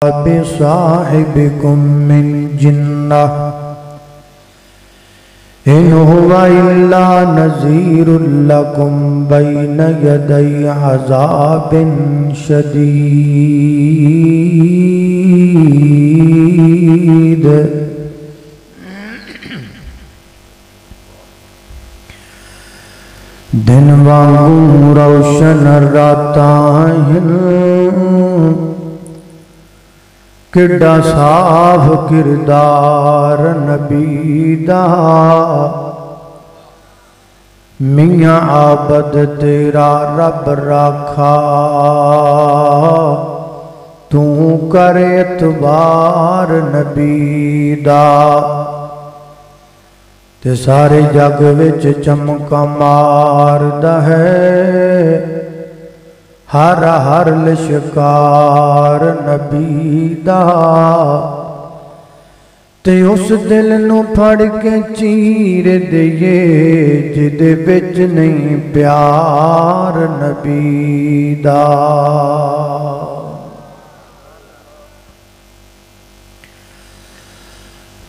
بصاحبكم من جنة إن هو إلا نذير لكم بين يدي عذاب شديد دن وانگوں روشن راتاں ہیں کڈا صاف کردار نبی دا میاں عابد تیرا رب رکھا تو کر اعتبار نبی دا تے سارے جگ وچ چمکا ماردا ہے ہر ہر لشکار نبی دا تے اس دل نو پھڑ کے چیر دئیے جدے وچ نہیں پیار نبی دا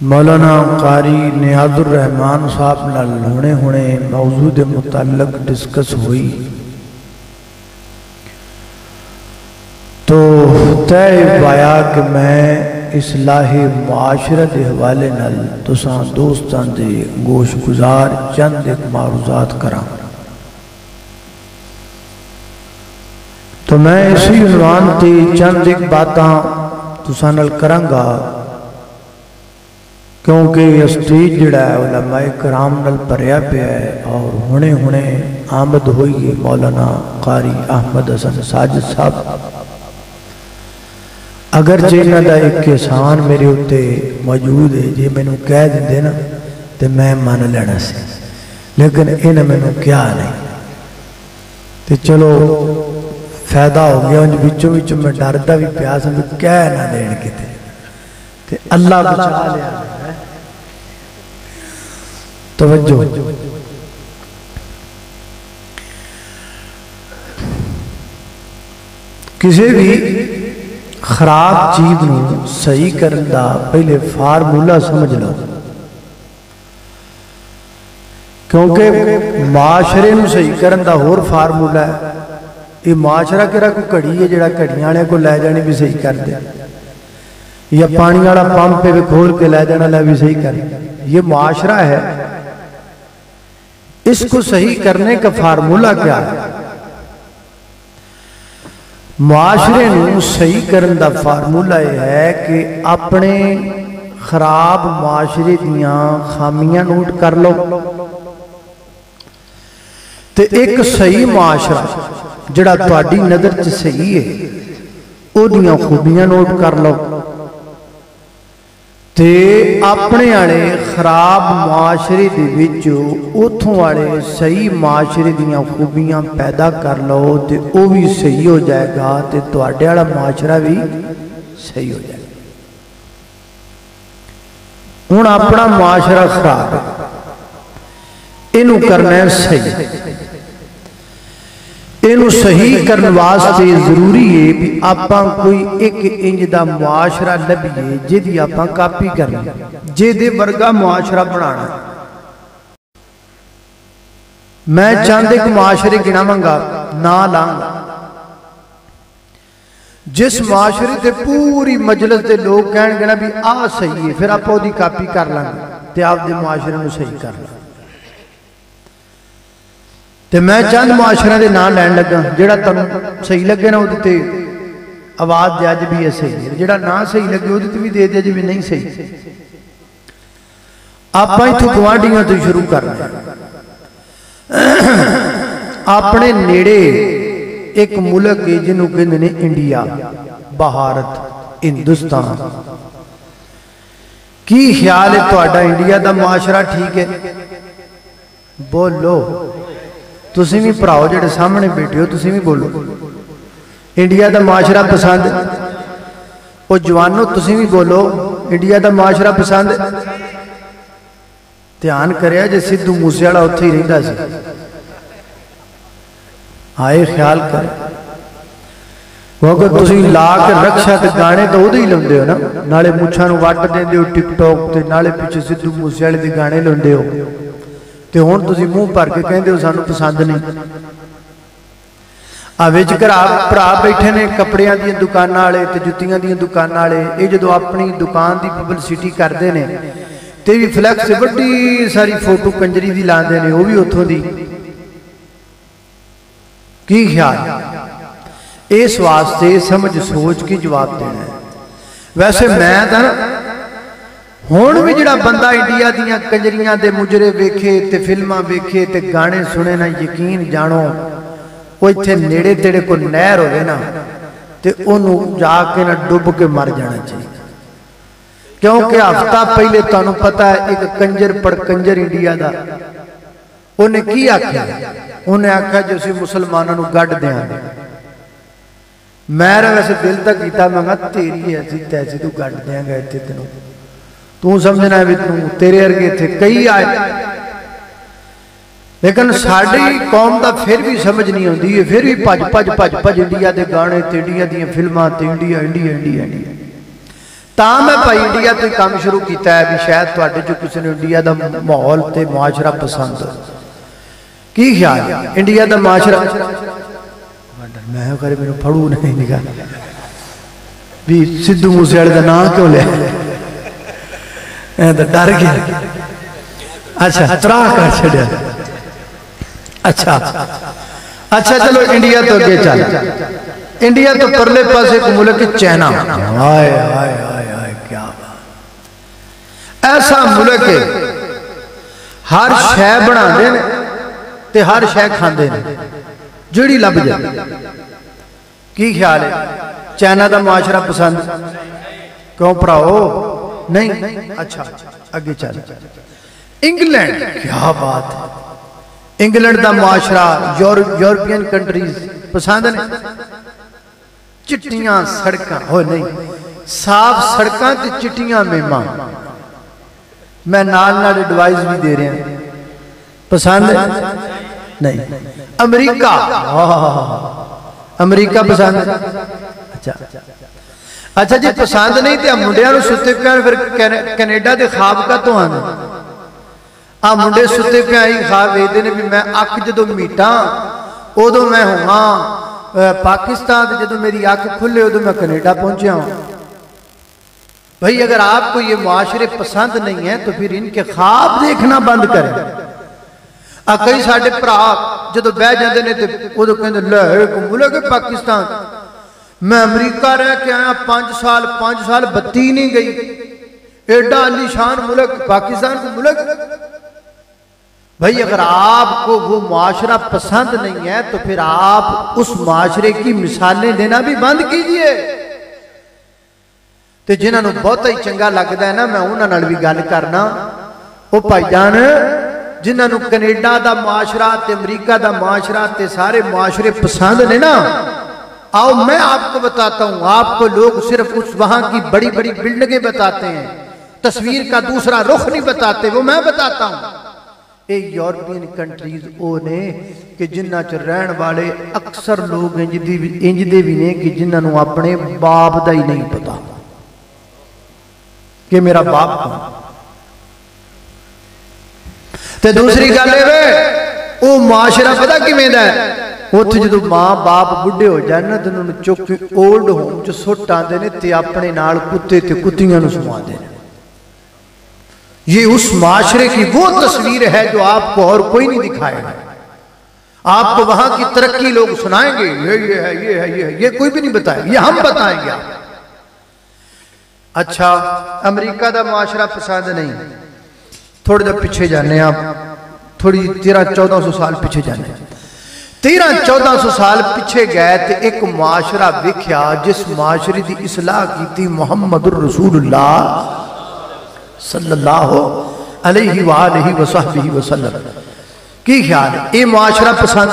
مولانا قاری نیاز الرحمان صاحب نال ہونے موضوع دے متعلق ڈسکس ہوئی تو طے پایا کہ میں اصلاح معاشرت حوالے نال تساں دوستاں دے گوش گزار چند ایک معروضات کراں تو میں اسی عنوان تے چند ایک باتاں تساں نال کراں گا کیونکہ یہ سٹیج جڑا ہے علماء کرام نال بھریا پیا ہے اور ہونے آمد ہوئی ہے مولانا قاری احمد حسن ساجد صاحب اگرچہ انہاں دا ایک احسان میرے ہوتے موجود ہے جی میں نے کہہ دیں نا تو میں مان لینا سی لیکن انہاں میں نے کیا نہیں تو چلو فائدہ ہو گیا ان بچوں میں ڈردا بھی پیاس میں کہہ نہ دین کتے تو اللہ بچا لیا توجہ کسی بھی خراب چیز نو صحیح کرن دا پہلے فارمولا سمجھ لو کیونکہ معاشرے نو صحیح کرن دا اور فارمولا ہے یہ معاشرہ کرا کوئی کڑی ہے جڑا کڑیاں والے کو لے جانے بھی صحیح کر دے یا پانی والا پمپ پہ بھی کھول کے لے جانا لے بھی صحیح کر دے یہ معاشرہ ہے اس کو صحیح کرنے کا فارمولا کیا ہے معاشرے نو صحیح کرن دا فارمولا یہ ہے کہ اپنے خراب معاشرے دیاں خامیاں نوٹ کر لو تے ایک صحیح معاشرہ جڑا تہاڈی نظر چ صحیح ہے او دیاں خوبیاں نوٹ کر لو تے اپنے آلے خراب معاشرے دے وچوں اوتھوں والے صحیح معاشرے دیاں خوبیاں پیدا کر لو تے او بھی صحیح ہو جائے گا تے تواڈے والا معاشرہ بھی صحیح ہو جائے گا ہن اپنا معاشرہ خراب ہے اینو کرنا ہے صحیح اینو صحیح کرن واسطے ضروری ہے کہ آپاں کوئی ایک انج دا معاشرہ لبھیے جدی آپاں کاپی کرنا جدے ورگا معاشرہ بنانا میں چاند ایک معاشرے گناواں گا نہ لاؤں جس معاشرے تے پوری مجلس دے لوگ کہن گے نا بھی آ صحیح ہے پھر آپ دی کاپی کر لیں تے آپ دے معاشرے نو صحیح کر لیں تے میں چند معاشرہ دے نام لین لگا جڑا تنوں صحیح لگے نا وہ دیتے آواز دیا جی بھی ہے صحیح ہے جڑا نہ صحیح لگے وہ دیتے بھی دے دیا جی بھی نہیں صحیح آپ ہی تو گوانڈیاں تو شروع کر رہے ہیں اپنے نیڑے ایک ملک ہے جنہوں کہندے نے انڈیا بھارت ہندوستان کی خیال ہے تو آڈا انڈیا دا معاشرہ ٹھیک ہے بولو تسی بھی پراؤ جڑے سامنے بیٹھے ہو تسی بھی بولو انڈیا دا معاشرہ پسند او جوانو تسی بھی بولو انڈیا دا معاشرہ پسند دھیان کریا جے سدھو موسے والا اتھے ہی رہندا سی آئے خیال کر کیونکہ تسی لا کے رکشا تے گانے تو ادھے ہی لاندے ہو نا، نالے مچھاں نوں وٹ دیندے ہو ٹک ٹاک تے، نالے پیچھے سدھو موسے والے دے گانے لاندے ہو، تے ہن تسی منہ بھر کے کہندے ہو سانوں پسند نہیں۔ وچ بھرا بیٹھے نے کپڑیاں دی دکاناں والے تے جُتیاں دی دکاناں والے، اے جدوں اپنی دکان دی پبلسٹی کردے نے تے وی فلیکس وڈی ساری فوٹو کنجری دی لاندے نے، وہ بھی اتھوں دی۔ کی خیال اس واسطے سمجھ سوچ کے جواب دینا ہے۔ ویسے میں تا نا ہون بھی جڑا بندہ انڈیا دیاں کنجریاں دے مجرے ویکھے تے فلماں ویکھے تے گانے سنے نا، یقین جانو وہ اتھے نیڑے تیڑے کو نہر ہوئے نا تے انہوں جا کے نا ڈوب کے مر جانا چاہیے، کیونکہ ہفتہ پہلے تانوں پتہ ہے ایک کنجر پڑ کنجر انڈیا دا انہیں کی آکھیا، انہیں آکھیا جو سی مسلمانوں نو گڑ دیاں دے۔ میرا ویسے دل تک کیتا میں کہا تیری ایسی تیسی تو گڑ دیاں گئے تھے تنوں، تو سمجھنا ہے بھی تیرے ارگے تھے کئی آئے، لیکن ساڑھی قوم دا پھر بھی سمجھ نہیں ہوندی ہے، پھر بھی پج انڈیا دے گانے تے انڈیا دیاں فلماں تے انڈیا تا میں پائی انڈیا تے کام شروع کیتا ہے بھی شاید تو آٹے جو کسی نے انڈیا دا ماحول تے معاشرہ پسند ہو۔ کی خیال ہے انڈیا دا معاشرہ؟ میں کرے میں پڑھو نہیں نگاہ بھی سدھو موسے والے دا نام کیوں لے ڈر گیا، اچھا تراہ کر چھڑیا، اچھا چلو انڈیا تو اگے چل، انڈیا تو پرلے پاس ایک ملک چائنا، آئے کیا بات، ایسا ملک ہے ہر شے بنا دے تے ہر شے کھان دے جڑی لب جائے۔ کی خیال ہے چائنا دا معاشرہ پسند کیوں پڑھاؤ نہیں؟ اچھا اگے چل، انگلینڈ، کیا بات ہے، انگلینڈ دا معاشرہ یورپین کنٹریز پسند نہیں، چٹیاں سڑکاں ہو نہیں، صاف سڑکاں تے چٹیاں میماں، میں نال ایڈوائز بھی دے رہے ہیں، پسند نہیں۔ امریکہ پسند، اچھا جی پسند نہیں تے منڈیاں نو ستے پیان پھر کینیڈا دے خواب کا تو آنا، منڈے ستے پیان ہی خواب ویدے نے بھی میں اک جدو میٹاں ادو میں ہوں پاکستان جدو میری اک کھلے ادو میں کینیڈا پہنچیا ہوں۔ بھئی اگر آپ کو یہ معاشرے پسند نہیں ہے تو پھر ان کے خواب دیکھنا بند کریں۔ کئی ساڑھے پراہ جدو بہ جاندے نے ادو کہندے لے ایک ملک ہے پاکستان، میں امریکہ رہ کے آیا 5 سال بتی نہیں گئی، ایڈا علی شان ملک پاکستان کو ملک۔ بھئی اگر آپ کو وہ معاشرہ پسند نہیں ہے تو پھر آپ اس معاشرے کی مثالیں دینا بھی بند کیجئے۔ تے جنہاں نو بہت ہی چنگا لگدا ہے نا میں انہاں نال بھی گل کرنا، او بھائی جان جنہاں نو کینیڈا دا معاشرہ تے امریکہ دا معاشرہ تے سارے معاشرے پسند نے نا، آؤ میں آپ کو بتاتا ہوں، آپ کو لوگ صرف اس وہاں کی بڑی بڑی بلڈنگیں بتاتے ہیں، تصویر کا دوسرا رخ نہیں بتاتے، وہ میں بتاتا ہوں۔ ایک یورپین کنٹریز او نے کہ جنہاں چ رہن والے اکثر لوگ انج دے بھی نے کہ جنہاں نو اپنے باپ دا ہی نہیں پتا کہ میرا باپ کون۔ تے دوسری گل ہے وہ معاشرہ پتہ کیویں دا ہے، اوتھے جدوں ماں باپ بڈھے ہو جان نا تے انہاں نوں چک کے اولڈ ہوم چ سٹ آندے نے تے اپنے نال کتے تے کتیاں نوں سوا دے۔ یہ اس معاشرے کی وہ تصویر ہے جو آپ کو اور کوئی نہیں دکھائے گا۔ آپ کو وہاں کی ترقی لوگ سنائیں گے، یہ کوئی بھی نہیں بتائے گا، یہ ہم بتائیں گے۔ اچھا امریکہ دا معاشرہ پسند نہیں، تھوڑے دا پیچھے جانے آپ تھوڑی 1300-1400 سال پیچھے جانے، 1300-1400 سال پیچھے گئے تے ایک معاشرہ وکھیا جس معاشرے دی اصلاح کی تھی محمد الرسول اللہ صلی اللہ علیہ وآلہ وصحبہ وسلم۔ کی خیال ہے یہ معاشرہ پسند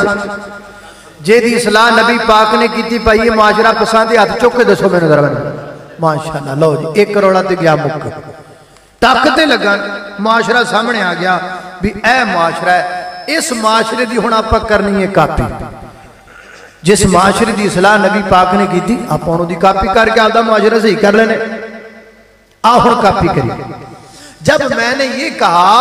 جے دی اصلاح نبی پاک نے کی تھی پائی یہ معاشرہ پسند ہے؟ ہاتھ چوکے دسو میں نظر بنا ماشاءاللہ، لو جی 1 کروڑا تے گیا مکہ طاقتے لگا، معاشرہ سامنے آ گیا بھی اے معاشرہ ہے، اس معاشرے دی ہونا پا کرنی ہے کاپی، جس معاشرے دی اصلاح نبی پاک نے کی تھی آپ انہوں دی کاپی کر کے آدھا معاشرہ صحیح کر لینے آہن کاپی کری. جب میں نے یہ کہا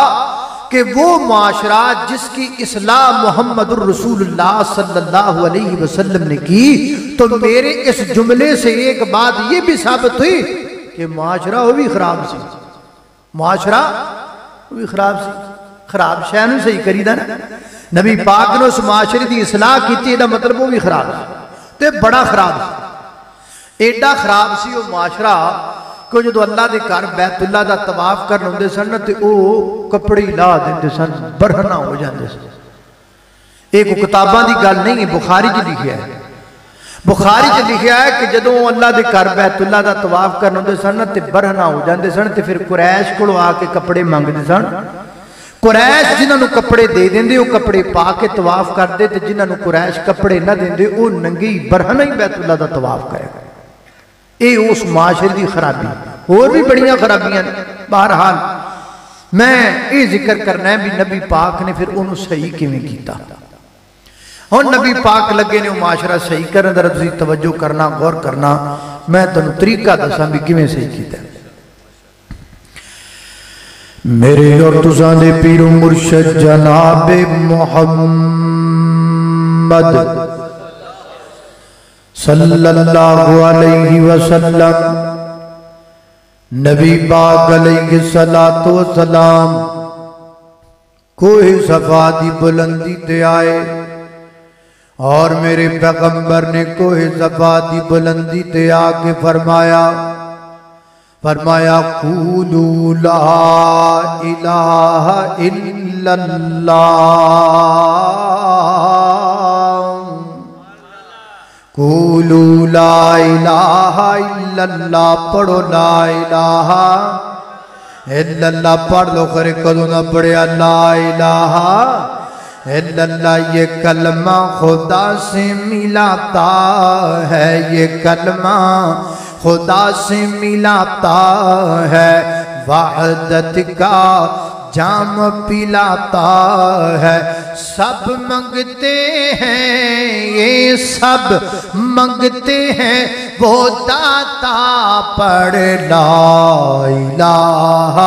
کہ وہ معاشرہ جس کی اصلاح محمد الرسول اللہ صلی اللہ علیہ وسلم نے کی تو میرے اس جملے سے ایک بات یہ بھی ثابت ہوئی کہ معاشرہ وہ بھی خراب سی. معاشرہ وہ بھی خراب سی. خراب شہنوں صحیح کری دا نا. نبی پاک نے اس معاشرے دی اصلاح کی تھی ایڈا مطلب وہ بھی خراب سی تے بڑا خراب سی. ایڈا خراب سی وہ معاشرہ کہ جو اللہ دے گھر بیت اللہ دا طواف کرن ہوندے سن تے او کپڑے لا دیندے سن برہنا ہو جاندے سن. ایک کتاباں دی گل نہیں ہے بخاری چ لکھیا ہے. بخاری چ لکھیا ہے کہ جدوں اللہ دے گھر بیت اللہ دا طواف کرن ہوندے سن تے برہنا ہو جاندے سن تے پھر قریش کولوں آ کے کپڑے منگدے سن. قریش جنہاں نو کپڑے دے دیندے او کپڑے پا کے طواف کردے تے جنہاں نو قریش کپڑے نہ دیندے او ننگی برہنا ہی بیت اللہ دا طواف کرے. اے اس معاشرے دی خرابی اور بھی بڑیاں خرابیاں. بہرحال میں یہ ذکر کرنا ہے بھی نبی پاک نے پھر انہوں صحیح کیویں کیتا. اور نبی پاک لگے نے وہ معاشرہ صحیح کرنا ذرا تسی توجہ کرنا غور کرنا. میں تنوں طریقہ دساں بھی کیویں صحیح کیتا. میرے اور تساں دے پیر و مرشد جناب محمد صلی اللہ علیہ وسلم نبی پاک علیہ السلام کوہ صفا دی بلندی تے آئے اور میرے پیغمبر نے کوہ صفا دی بلندی تے آ کے فرمایا قولوا لا الہ الا اللہ قولوا لا الہ الا اللہ پڑھو لا الہ الا اللہ پڑھ لو کرے کدوں نہ پڑھیا لا الہ الا اللہ. یہ کلمہ خدا سے ملاتا ہے یہ کلمہ خدا سے ملاتا ہے وحدت کا جام پلاتا ہے. سب منگتے ہیں یہ سب منگتے ہیں وہ داتا پڑھ لا الہ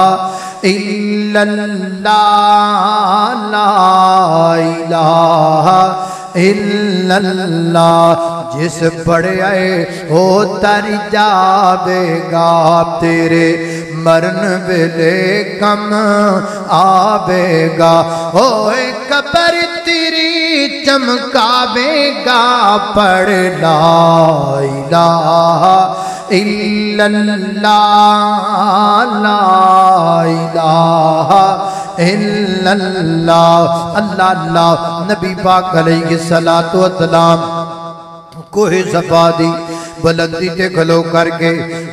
الا اللہ لا الہ الا اللہ. جس پڑھے آئے وہ تر جاوے گا تیرے مرن ویلے کم آوے گا. ہوئے قبر تیری چمکاوے گا پڑھ لا الہ الا اللہ لا الہ الا اللہ. اللہ اللہ نبی پاک علیہ السلام کوہ صفا دی بلندی تے کھلو کر کے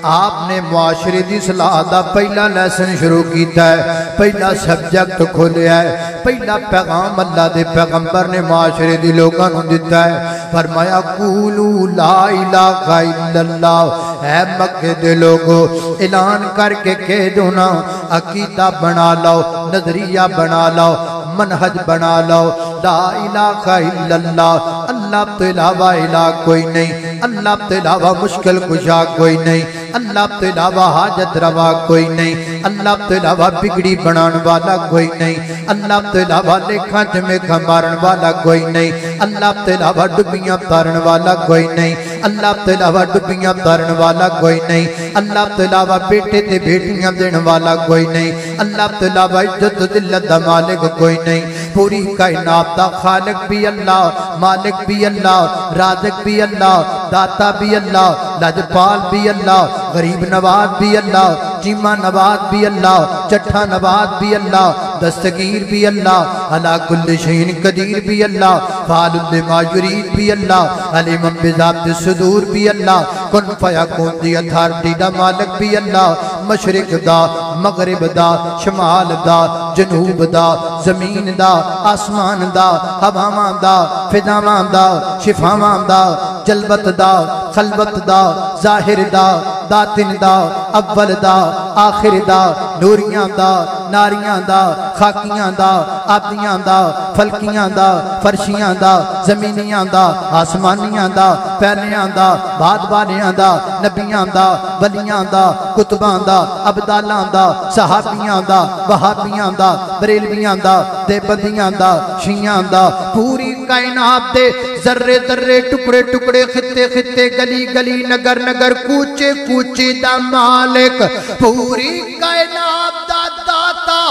آپ نے معاشرے دی اصلاح دا پہلا لیسن شروع کیتا ہے. پہلا سبجیکٹ کھولیا ہے. پہلا پیغام اللہ دے پیغمبر نے معاشرے دی لوگاں نوں دیتا ہے. فرمایا قولوا لا الہ الا اللہ. اے مکے دے لوگو اعلان کر کے کہہ دو نا عقیدہ بنا لو نظریہ بنا لو منہج بنا لو لا الہ الا اللہ. اللہ تو علاوہ الہ کوئی نہیں. اللہ تو علاوہ مشکل کشا کوئی نہیں. اللہ تو علاوہ حاجت روا کوئی نہیں. اللہ تو علاوہ بگڑی بنان والا کوئی نہیں. اللہ تو علاوہ لکھاں جمعہ مارن والا کوئی نہیں. اللہ تو علاوہ ڈبیاں تارن والا کوئی نہیں. اللہ تو علاوہ ڈبیاں تارن والا کوئی نہیں. اللہ تو علاوہ بیٹے تے بیٹیاں دین والا کوئی نہیں. اللہ تو علاوہ عزت و ذلت دا مالک کوئی نہیں. پوری کائنات دا خالق بھی اللہ مالک بھی اللہ رازق بھی اللہ داتا بھی اللہ لاجپال بھی اللہ غریب نواز بھی اللہ چیمہ نواز بھی اللہ چٹھا نواز بھی اللہ دستگیر بھی اللہ علا کل شین قدیر بھی اللہ فعال لما یرید بھی اللہ علیم بذات الصدور بھی اللہ کن فیکون دی اتھارٹی دا مالک بھی اللہ مشرق دا مغرب دا شمال دا جنوب دا زمین دا آسمان دا ہوامان دا فضامان دا شفامان دا جلبت دا خلوت دا ظاہر دا باطن دا اول دا آخر دا نوریاں دا ناریاں دا خاکیاں دا آبدیاں دا فلکیاں دا فرشیاں دا زمینیاں دا آسمانیاں دا پہلیاں دا بادبانیاں دا نبیاں دا ولیاں دا کتباں دا عبدالاں دا صحابیاں دا وہابیاں دا بریلویاں دا دیوبندیاں دا شیعاں دا پوری کائنات دے ذرے ذرے ٹکڑے ٹکڑے خطے خطے گلی گلی نگر نگر کوچے کوچے دا مالک پوری کائنات دا داتا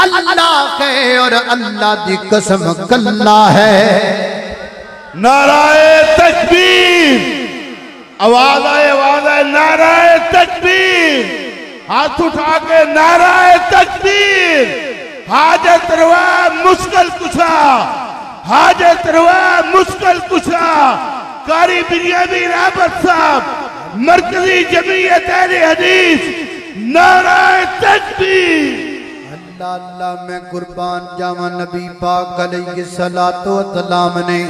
اللہ ہے اور اللہ دی قسم کلا ہے نعرہ تکبیر آواز آئے نعرہ تکبیر ہاتھ اٹھا کے نعرہ تکبیر حاجت روا مشکل کشا حاجت روا مشکل کشا قاری بنیامین احمد صاحب مرکزی جمعیت اہل حدیث نعرہ تکبیر اللہ اللہ میں قربان جاواں نبی پاک علیہ السلام نے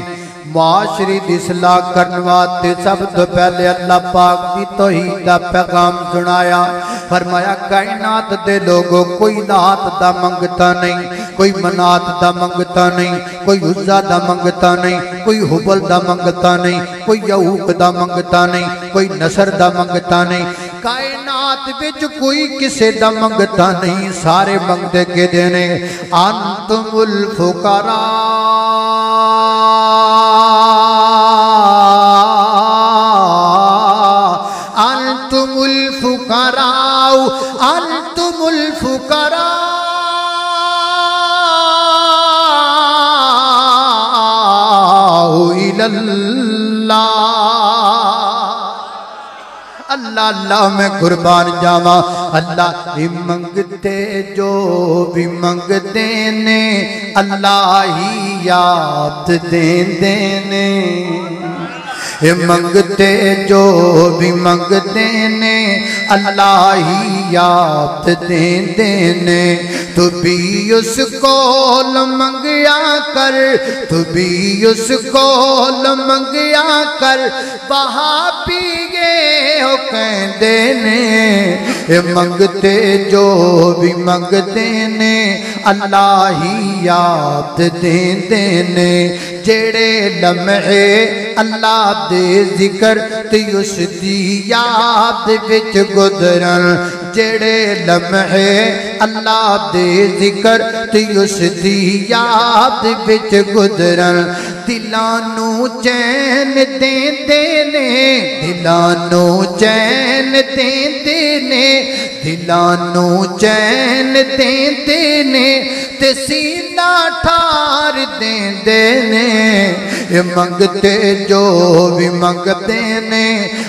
معاشری دی اصلاح کرنے واسطے سب تو پہلے اللہ پاک دی توحید دا پیغام سنایا فرمایا کائنات دے لوگوں کوئی لات دا منگتا نہیں کوئی منات دا منگتا نہیں کوئی عزا دا منگتا نہیں کوئی حبل دا منگتا نہیں کوئی یعوق دا منگتا نہیں کوئی نصر دا منگتا نہیں کائنات وچ کوئی کسے دا منگتا نہیں سارے منگتے کے دینے انتم الفقراء انتم الفقراء انتم الفقراء الى اللہ اللہ اللہ میں قربان جاواں اللہ بھی منگتے جو بھی منگتے نے اللہ ہی یاد دین دینے منگتے جو بھی منگتے نے اللہ ہی یاد دین دینے تو بھی اس کول منگیا کر تو بھی اس کول منگیا کر وہاں پیگے ہو کہیں دینے منگتے جو بھی منگتے نے اللہ ہی یاد دین دینے جیڑے لمحے اللہ دے ذکر تی اس دی یاد وچ گزرن جیڑے لمحے اللہ دے ذکر تی اس دی یاد وچ گزرن دلانو چین دین دینے دلانو چین دین دینے دلانو چین دین دینے تے سینہ ٹھار دین دینے منگتے جو بھی منگتے نے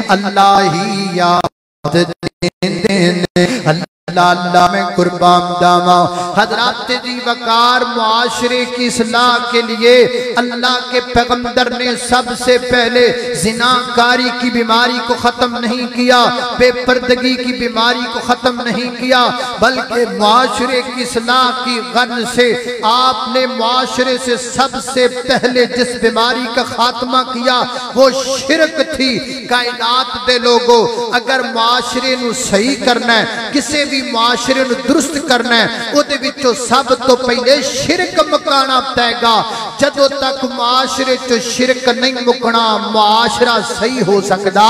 اللہ ہی یاد دین دینے اللہ اللہ میں قربان جاواں حضرات دی وقار معاشرے کی اصلاح کے لیے اللہ کے پیغمبر نے سب سے پہلے زناکاری کی بیماری کو ختم نہیں کیا بے پردگی کی بیماری کو ختم نہیں کیا بلکہ معاشرے کی اصلاح کی غرض سے آپ نے معاشرے سے سب سے پہلے جس بیماری کا خاتمہ کیا وہ شرک تھی کائنات دے لوگوں اگر معاشرے نو صحیح کرنا ہے کسے بھی معاشرے نو درست کرنا ہے او دے وچوں سب تو پہلے شرک مکانا پائے گا جدوں تک معاشرے چو شرک نہیں مکنا معاشرہ صحیح ہو سکدا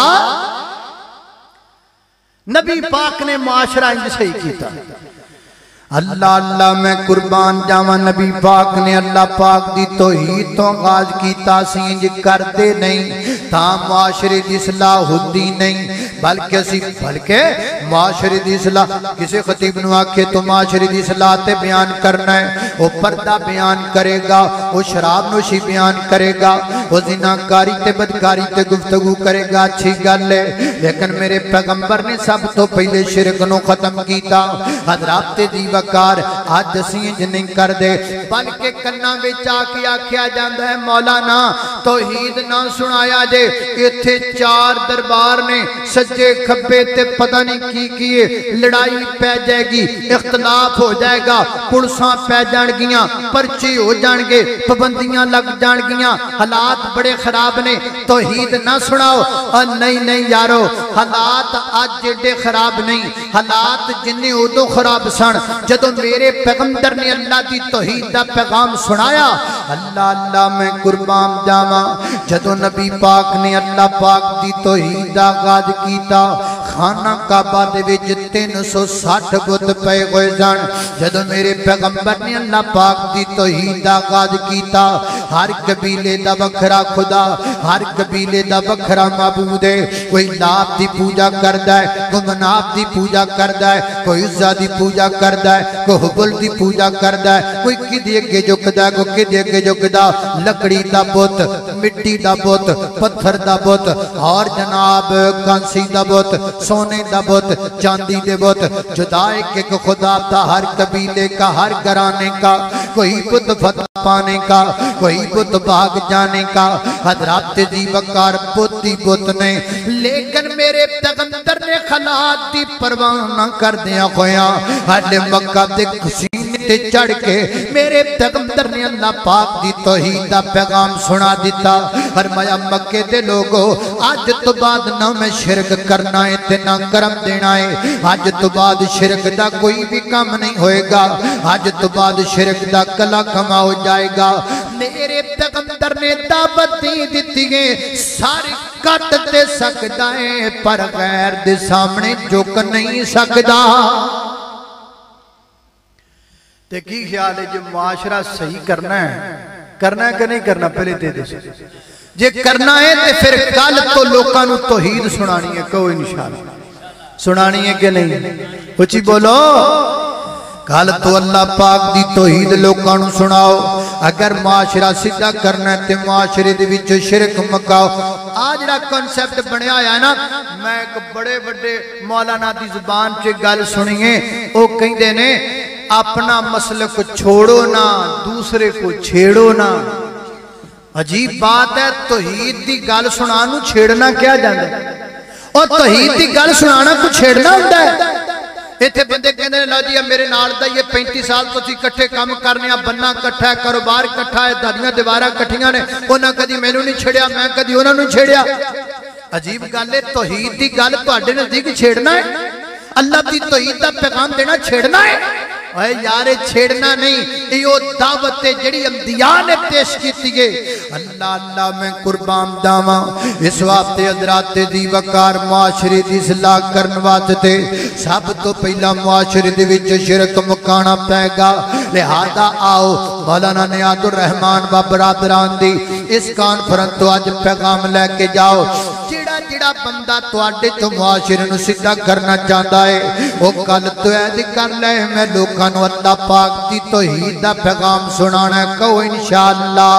نبی پاک نے معاشرہ انج صحیح کیتا اللہ اللہ میں قربان جاواں نبی پاک نے اللہ پاک دی توحید تو آغاز کیتا سینج کر دے نہیں تا معاشرے دی اصلاح ہوتی نہیں بلکہ معاشرے دی اصلاح کسی خطیب نو آکھے تو معاشرے دی اصلاح تے بیان کرنا ہے وہ پردہ بیان کرے گا وہ شراب نوشی بیان کرے گا وہ زناکاری تے بدکاری تے گفتگو کرے گا اچھی گل ہے لیکن میرے پیغمبر نے سب تو پہلے شرک نو ختم کیتا حضرات دی وقار آج سینج نہیں کر دے بلکہ کنہ بچا کیا کیا جاندہ ہے مولانا توحید نہ سنایا جے اتھے 4 دربار نے سجدے سجے کھبے تے پتہ نہیں کیے لڑائی پہ جائے گی اختلاف ہو جائے گا پڑساں پہ جان گیاں پرچے ہو جان گے پابندیاں لگ جان گیاں حالات بڑے خراب نے توحید نہ سناؤ نہیں یارو حالات آج جڑے خراب نہیں حالات جنہیں ادو خراب سن جدو میرے پیغمبر نے اللہ دی توحید دا پیغام سنایا اللہ میں قربان جاواں جدو نبی پاک نے اللہ پاک دی توحید دا آغاز کیتا خانہ کعبہ دے وچ 360 بت پے ہوئے سن جدو میرے پیغمبر نے اللہ پاک دی توحید دا آغاز کیتا ہر قبیلے دا وکھرا خدا ہر قبیلے دا وکھرا معبود ہے کوئی لات دی پوجا کردا ہے کوئی منات دی پوجا کردا ہے کوئی عزا دی پوجا کردا ہے کوئی حبل دی پوجا کردا ہے کوئی کدی اگے جھکدا ہے کوئی کدی اگے جھکدا لکڑی دا بت مٹی دا بت پتھر دا بت اور جناب کانسی دا بت سونے دا بت چاندی دے بت جدا ایک خدا تھا ہر قبیلے کا ہر گھرانے کا کوئی بت فتح پانے کا کوئی بت بھاگ جانے کا حضرات دی وقار بت نے لیکن میرے پیغمبر نے خلات دی پرواہ نہ کر دیا ہویا ہر مکہ دے سینے تے چڑھ کے میرے پیغمبر نے اللہ پاک دی توحید دا پیغام سنا دیتا فرمایا مکے دے لوگو آج تو بعد نہ میں شرک کرنا ہے تے نہ کرم دینا ہے آج تو بعد شرک دا کوئی بھی کام نہیں ہوئے گا آج تو بعد شرک دا کلا کما ہو جائے گا میرے پیغمبر نے دعوت دیتی ہے ساری کٹ دے سکتا ہے پر غیر دے سامنے جھک نہیں سکتا تے کی خیال ہے جو معاشرہ صحیح کرنا ہے کہ نہیں کرنا پہلے دے دے جے کرنا ہے تے پھر کل تو لوکاں نو توحید سنانی ہے کہو انشاءاللہ سنانی ہے کہ نہیں کچھ بولو کل تو اللہ پاک دی توحید لوکاں نو سناؤ اگر معاشرہ سیدھا کرنا ہے تے معاشرے دے وچ شرک مکاؤ آج جڑا کنسپٹ بنیا ہے نا میں ایک بڑے بڑے مولانا دی زبان چ گل سنی ہے او کہندے نے اپنا مسلک چھوڑو نہ دوسرے کو چھیڑو نہ عجیب بات ہے توحید دی گل سنانو چھیڑنا کیا جاندا ہے اور توحید دی گل سنانا کو چھیڑنا ہوندا ہے ایتھے بندے کہندے نے لو جی میرے نال دا یہ 35 سال تو اسی اکٹھے کام کرنے آ بننا اکٹھا ہے کاروبار اکٹھا ہے دادیاں دیواراں کٹھیاں نے انہاں کدی مینوں نہیں چھیڑیا میں کدی انہاں نوں چھیڑیا عجیب گل ہے توحید دی گل تواڈے نزدیک چھیڑنا ہے اللہ دی توحید دا پیغام دینا چھیڑنا ہے اے یارے چھیڑنا نہیں یہ دعوت جڑی انبیاء نے پیش کیتی ہے اللہ میں قربان جاواں اس واسطے حضرات دی وقار معاشرے دی اصلاح کرن واسطے سب تو پہلا معاشرے دے وچ شرک مکانا پے گا لہذا آؤ مولانا نیاز الرحمان و برادران دی اس کانفرنس تو اج پیغام لے کے جاؤ جڑا بندہ تواڈے تو معاشرے نو سیدھا کرنا چاہتا ہے وہ کل تو عہد کر لے میں لوکاں نو اللہ پاک دی توحید دا پیغام سنانا ہے کہو انشاءاللہ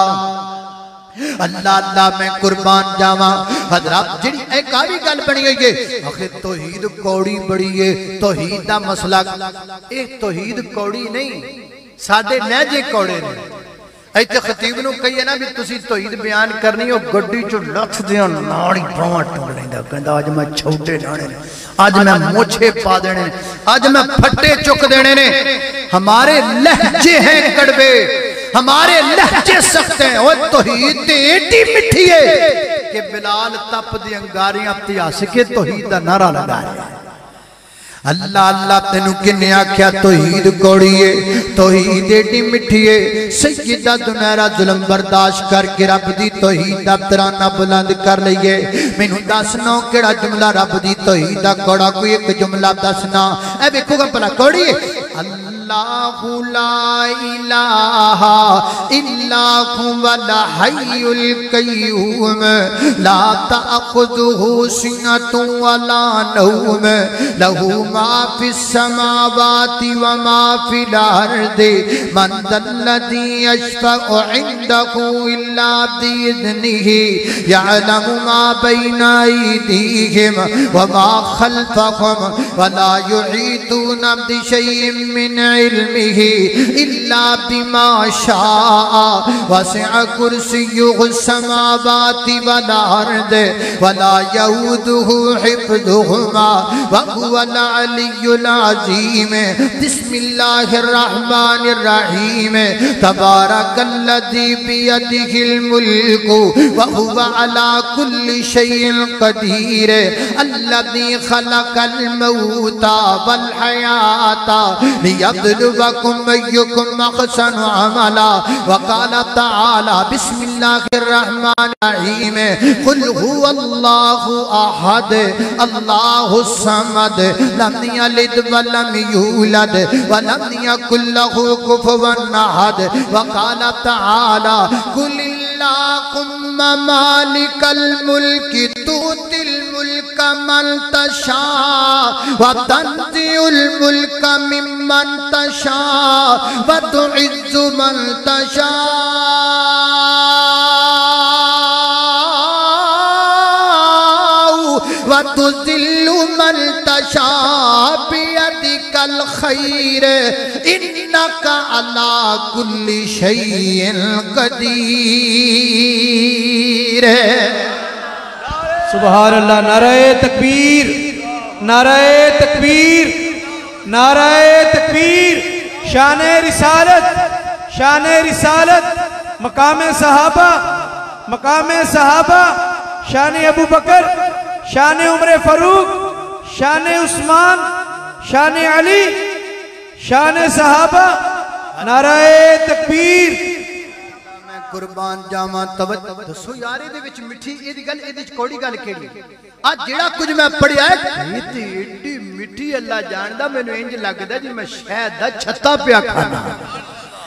اللہ میں قربان جاواں حضرات جڑی ایک آوی گل بنی ہوئی ہے آخر توحید کوڑی بڑی ہے توحید دا مسئلہ ایک توحید کوڑی نہیں ساڈے لہجے کوڑے نہیں ایتھے خطیب نو کہیے نا بھی تسی توحید بیان کرنی ہو گڈی چ لکھ دیاں ناڑی پاواں ٹنگ لیندا کہندا اج میں چھوٹے ڈانے نے اج میں موچھے پا دینے نے اج میں پھٹے چک دینے نے ہمارے لہجے ہیں کڑوے ہمارے لہجے سخت ہیں اور توحید تے ایڈی مٹھی ہے کہ بلال تپ دی انگاریاں تیاس کے توحید دا نعرہ لگا رہا ہے اللہ تینو کنے آکھیا توحید کوڑی ہے توحید ایڈی مٹھی ہے سیدہ دنیرہ ظلم برداشت کر کے رب دی توحید دا ترانہ بلند کر لئیے مینو دسنا کیڑا جملہ رب دی توحید دا کوڑا کوئی ایک جملہ دسنا اے بیکھو گا پلا کوڑی ہے اللہ لا الہ الا هو الحی القیوم لا تأخذہ سنة ولا نوم لہو ما فی السماوات وما فی الارض من ذا الذی یشفع عنده الا بإذنہ یعلم ما بین ایدیہم وما خلفہم ولا یحیطون بشیء من علمه إلا بما شاء وسع كرسيه السماوات والأرض ولا يؤوده حفظهما وهو العلي العظيم بسم الله الرحمن الرحيم تبارك الذي بيده الملك وهو على كل شيء قدير الذي خلق الموت والحياة ليبلوكم أيكم أحسن عملا وقال تعالى بسم الله الرحمن الرحيم قل هو الله أحد الله الصمد لم يلد ولم يولد ولم يكن له كفوا أحد وقال تعالى قل اللهم مالك الملك تؤتي الملك من تشاء وتنزع الملك ممن تشاء وتعز من تشاء وتذل من تشاء بيدك الخير إنك على كل شيء قدير سبحان اللہ. نعرہ تکبیر، نعرہ تکبیر، نعرہ تکبیر. شان رسالت، شان رسالت، مقام صحابہ، مقام صحابہ، شان ابو بکر، شان عمر فاروق، شان عثمان، شان علی، شان صحابہ. نعرہ تکبیر. میں قربان جاواں توجہ دسو یار دے وچ مٹھی ایدی گل ایدی وچ کوڑی گل کیڑی آ جیڑا کچھ میں پڑھیا ہے تے ایڈی مٹھی اللہ جاندا مینوں انج لگدا جی میں شہد دا چھتا پیا کھانا.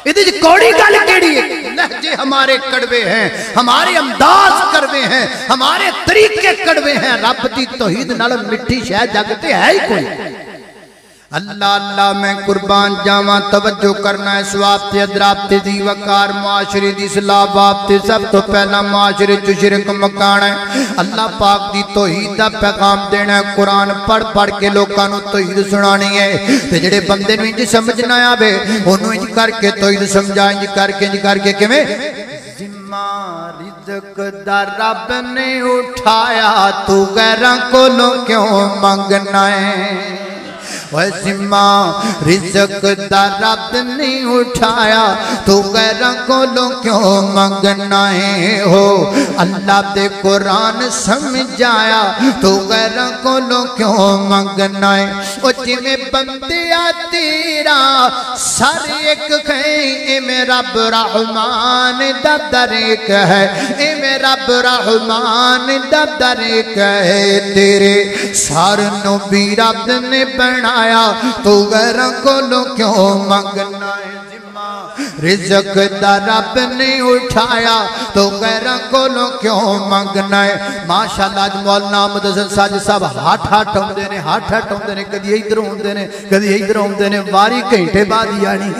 ایدی وچ کوڑی گل کیڑی ہے؟ لہجے ہمارے کڑوے ہیں، ہمارے انداز کڑوے ہیں، ہمارے طریقے کڑوے ہیں. رب دی توحید نال مٹھی شہد جگ تے ہے ہی کوئی. اللہ اللہ میں قربان جاواں توجہ کرنا ہے سواب تے ادراب تے دی وقار معاشرے دی اصلاح باب تے سب تو پہلا معاشرے چ شرک مکانا ہے. اللہ پاک دی توحید دا پیغام دینا ہے. قرآن پڑھ پڑھ کے لوکاں نوں توحید سنانی ہے تے جڑے بندے نوں انج سمجھ نہ آوے اونوں انج کر کے توحید سمجھا انج کر کے کیویں ذمہ رزق دا رب نے اٹھایا تو غیراں کولوں کیوں منگنا ہے. ذمہ رزق دا رب نے اٹھایا تو غیراں کولوں کیوں منگنا ہے. ہو اللہ دے قرآن سمجھایا تو غیراں کولوں کیوں منگنا ہے. او جویں بندیا تیرا سر ایک ہے اے میرا رب رحمان دا در ایک ہے، اے میرا رب رحمان دا در ایک ہے. تیرے سر نو بھی رب نے بنا تو غیراں کولوں کیوں منگنا ہے. رزق دا رب نے اٹھایا تو غیراں کولوں کیوں منگنا ہے. ماشاءاللہ اج مولانا احمد حسن ساجد صاحب ہٹ ہوندے نے، ہٹ ہوندے نے، کدی ادھر ہوندے نے کدی ادھر ہوندے نے، واری گھنٹے بعد ہی آنی.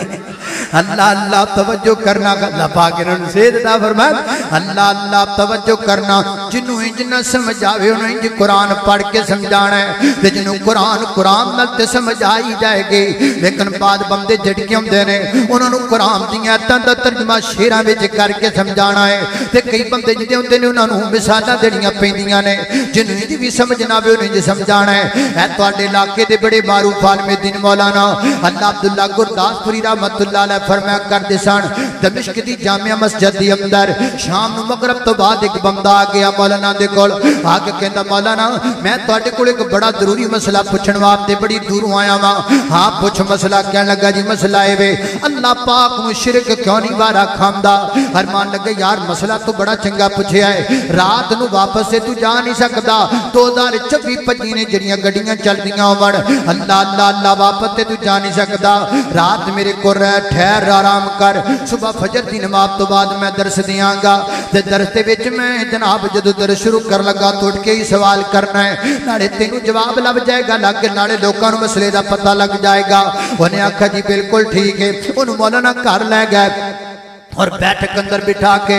اللہ اللہ توجہ کرنا. اللہ پاک انہوں نے صحت عطا فرمائے. اللہ اللہ توجہ کرنا. جنوں انج نہ سمجھ آوے انہوں انج قرآن پڑھ کے سمجھانا ہے تے جنوں قرآن نال تے سمجھ آئی جائے گی. لیکن بعد بندے جھڑکے ہوندے نے انہوں نے قرآن دی آیتاں دا ترجمہ شعراں وچ کر کے سمجھانا ہے تے کئی بندے جدے ہوندے نے انہاں نوں مثالاں دیڑیاں پیندیاں نے جنوں انج بھی سمجھ نہ آوے انہوں انج سمجھانا ہے. اے تواڈے علاقے دے بڑے معروف عالم دین مولانا اللہ عبداللہ گرداسپوری رحمۃ اللہ علیہ فرمایا کردے سن دمشق دی جامعہ مسجد دی اندر شام نو مغرب تو بعد ایک بندہ آ گیا مولانا دے کول. آ کے کہندا مولانا میں تواڈے کول ایک بڑا ضروری مسئلہ پوچھن واسطے بڑی دوروں آیا ہاں. ہاں پوچھ مسئلہ. کہن لگا جی مسئلہ اے وے اللہ پاک نوں شرک کیوں نہیں وارا کھاندا. فرمان لگے یار مسئلہ تو بڑا چنگا پوچھیا ہے. رات نو واپس سے تو جا نہیں سکدا. 2024-25 نے جڑیاں گڈیاں چلدیاں ہون اللہ اللہ اللہ واپس تے تو جا نہیں سکدا. رات میرے کو رہ ٹھہر آرام کر. صبح فجر دی نماز تو بعد میں درس دیاں گا تے درس دے وچ میں جناب جدوں درس شروع کر لگا تو اٹھ کے ہی سوال کرنا ہے. نالے تینوں جواب لب جائے گا لگ نالے لوکاں نوں مسئلے دا پتہ لگ جائے گا. انہیں آکھا جی بالکل ٹھیک ہے. انہوں مولانا گھر لے گئے اور بیٹھک اندر بٹھا کے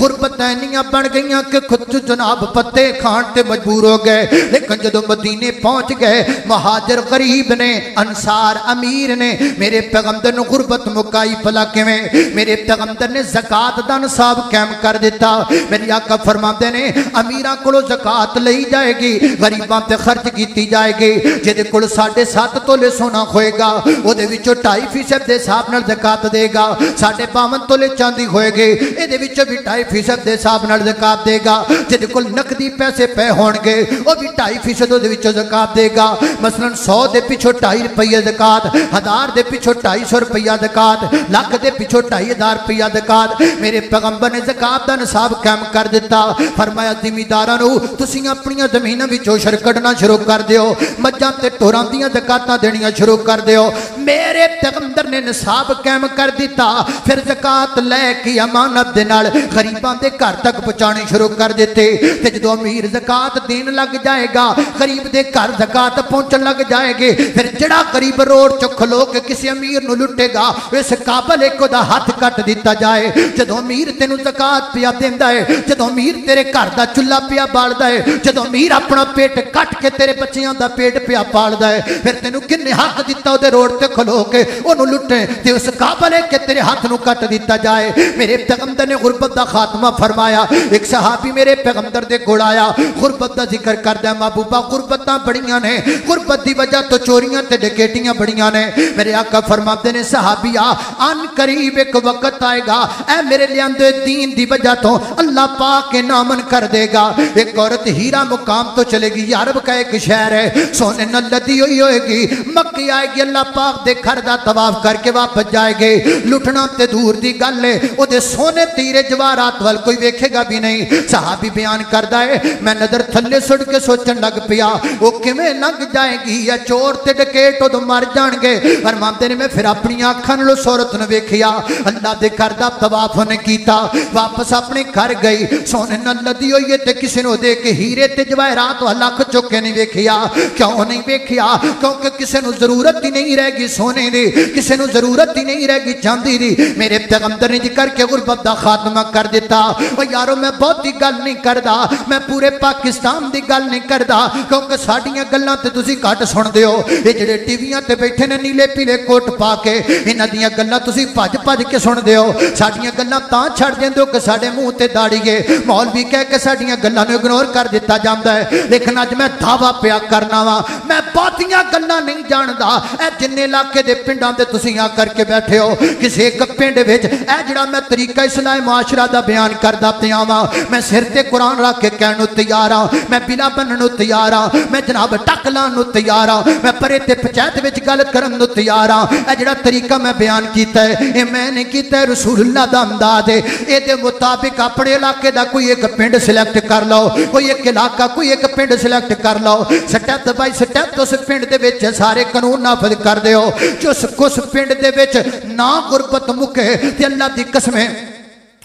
غربت اینیاں بن گئیاں کہ خود جناب پتے کھان تے مجبور ہو گئے. لیکن جدو مدینے پہنچ گئے مہاجر غریب نے انصار امیر نے میرے پیغمبر نے غربت مکائی پلا کیویں. میرے پیغمبر نے زکات دا نصاب قائم کر دیتا. میرے آقا فرماتے نے امیراں کولو زکات لئی جائے گی غریباں تے خرچ کیتی جائے گی. جدے کول 7.5 تولے سونا ہوئے گا او دے وچوں 2.5% دے حساب نال زکات دے گا. 52.5 تولے چاندی ہوئے گی اے دے وچوں بھی 2.5% دے حساب نال زکات دے گا. جدے کول نقدی پیسے پے ہون گے او بھی 2.5% دے وچوں زکات دے گا. مثلا 100 دے پیچھے 2.5 روپیہ زکات, 1000 دے پیچھے 250 روپیہ زکات, لاکھ دے پیچھے 2.5 روپیہ زکات. میرے پیغمبر نے زکات دا نصاب قائم کر دیتا. فرمایا زمینداراں نو تسی اپنی زمیناں وچوں شر کڈنا شروع کر دیو, مجھاں تے ٹوراں دیاں زکاتاں دینیاں شروع کر دیو. میرے پیغمبر نے نصاب قائم کر دیتا. پھر زکات لے کے امانت دے نال غریباں دے گھر تک پہنچانے شروع کر دیتے. تے جدوں امیر زکات دین لگ جائے گا غریب دے گھر زکات پہنچن لگ جائے گے. پھر جڑا غریب روڈ چ کھلو کے کسی امیر نو لٹے گا اس قابل ایک دا ہاتھ کٹ دیتا جائے. جدوں امیر تینوں زکات پیا دیندا ہے, جدوں امیر تیرے گھر دا چولہا پیا بالدا ہے, جدوں امیر اپنا پیٹ کٹ کے تیرے بچیاں دا پیٹ پیا پالدا ہے, پھر تینوں کنے حق دیتا او دے روڈ تے کھلو کے اونوں لٹے تے اس قابل ہے کہ تیرے ہاتھ نو کٹ دیتا جائے. میرے پیغمبر نے غربت دا خاتمہ فرمایا. ایک صحابی میرے پیغمبر دے کول آیا غربت دا ذکر کردا, محبوبہ غربتاں بڑیاں نے, غربت دی وجہ تو چوریاں تے ڈکیٹیاں بڑیاں نے. میرے آقا فرماتے نے صحابیہ ان قریب ایک وقت آئے گا اے میرے لیاندے دین دی وجہ تو اللہ پاک کے نامن کر دے گا. ایک عورت ہیرا مقام تو چلے گی, یارب کا ایک شہر ہے, سونے نہ لدی ہوئی ہوئے گی, مکی آئے گی اللہ پاک دے گھر دا طواف کر کے واپس جائے گے. لٹنا تے دور دی گل ہے, او دے سونے تیرے جوارات وال کوئی ویکھے گا بھی نہیں. صحابی بیان کردا ہے میں نظر تھلے سڑ کے سوچن لگ پیا او کیویں لنگ جائے گی یا چور تے ڈکیٹ او مر جان گے. فرماندے نے میں پھر اپنی آنکھاں نال اس عورت نو ویکھیا, اللہ دے گھر دا طواف نے کیتا, واپس اپنے گھر گئی. سونے نہ لدی ہوئی تے کسی نو دے کے ہیرے تے جواہرات لکھ چکے نہیں ویکھیا. کیوں نہیں ویکھیا؟ کیونکہ کسی نو ضرورت ہی نہیں رہ گئی سونے دی, کسی نو ضرورت ہی نہیں رہ گئی چاندی دی. میرے پیغمبر نے ذکر کے غربت دا خاتمہ کر دیتا. او یارو میں بہت ہی گل نہیں کردا, میں پورے پاکستان دی گل نہیں کردا کیونکہ ساڈیاں گلاں تے تسی گھٹ سن دیو. اے جڑے ٹی ویاں تے بیٹھے نے نیلے پیلے کوٹ پا کے انہاں دیاں گلاں تسی بھج بھج کے سن دیو. ساڈیاں گلاں تاں چھڑ دیندے ہو کہ ساڈے منہ تے داڑھی ہے, مولوی کہہ کے ساڈیاں گلاں نو اگنور کر دیتا جاندا ہے. لیکن اج میں دعویٰ پیا کرنا وا میں بہتیاں گلاں نہیں جاندا. اے جن علاقے دے پنڈاں تے تسی آ کر کے بیٹھے ہو کسی ایک پنڈ وچ اے جڑا میں طریقہ اصلاح معاشرہ دا بیان کردا پیا وا, میں سر تے قرآن رکھ کے کہن نو تیار ہاں, میں بلا بنن نو تیار ہاں, میں جناب ٹک لان نو تیار ہاں, میں پرے تے پنچایت وچ گل کرن نو تیار ہاں. اے جڑا طریقہ میں بیان کیتا ہے اے میں نے کیتا ہے رسول اللہ دا انداز ہے. اے دے مطابق اپنے علاقے دا کوئی ایک پنڈ سلیکٹ کر لو, کوئی ایک علاقہ کوئی ایک پنڈ سلیکٹ کر لو, سٹیپ بائی سٹیپ اس پنڈ دے وچ سارے قانون نافذ کر دیو. جو اس پنڈ دے وچ نہ غربت مکے تے اللہ دی قسمیں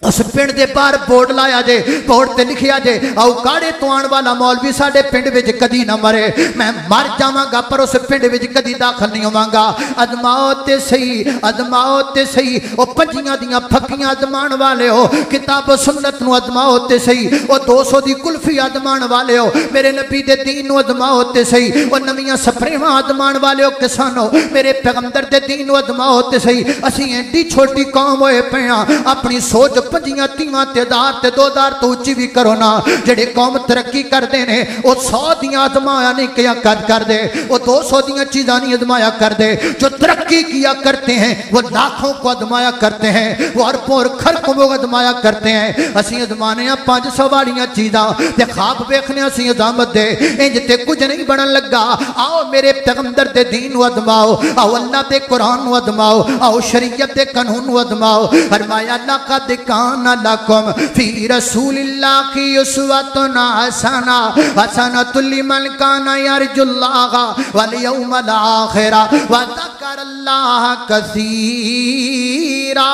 اس پنڈ دے باہر بورڈ لایا جے, بورڈ تے لکھیا جے او کاڑے تو آن والا مولوی ساڈے پنڈ وچ کدی نہ مرے. میں مر جاواں گا پر اس پنڈ وچ کدی داخل نہیں ہوواں گا. ازماؤ تے صحیح, ازماؤ تے صحیح, او پنجیاں دیاں پھکیاں ازمان والے ہو, کتاب و سنت نو ازماؤ تے صحیح, او 200 دی کلفی ازمان والے ہو, میرے نبی دے دین نو ازماؤ تے صحیح, او نویاں سپریواں ازمان والے ہو کسان ہو, میرے پیغمبر دے دین نو ازماؤ تے صحیح. اسی ایڈی چھوٹی قوم ہوئے پیاں, اپنی سوچ پنجیاں تیواں تے دار تے 2000 تو اچھی بھی کرو نا. جڑے قوم ترقی کر دے نے او 100 دیاں ازمایا نہیں کیا کر دے, او 200 دیاں چیزاں نہیں ازمایا کر دے. جو ترقی کیا کرتے ہیں وہ لاکھوں کو ازمایا کرتے ہیں, وہ اربوں اور خرقوں کو ازمایا کرتے ہیں. اسی ازمانے 500 والیاں چیزاں تے خواب ویکھنے اسی عظمت دے انج تے کچھ نہیں بنن لگا. آؤ میرے پیغمبر دے دین نو ازماؤ, آؤ اللہ دے قرآن نو ازماؤ, آؤ شریعت دے قانون نو ازماؤ. فرمایا لقد کان لکم فی رسول اللہ کی اسوۃ حسنہ, حسنۃ لمن کان یرجو اللہ والیوم الآخر وذکر اللہ کثیرا.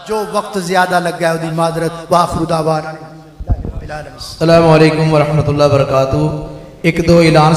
جو وقت زیادہ لگ گیا ہے معذرت. وآخر دعوانا السلام علیکم ورحمۃ اللہ وبرکاتہ. ایک دو اعلان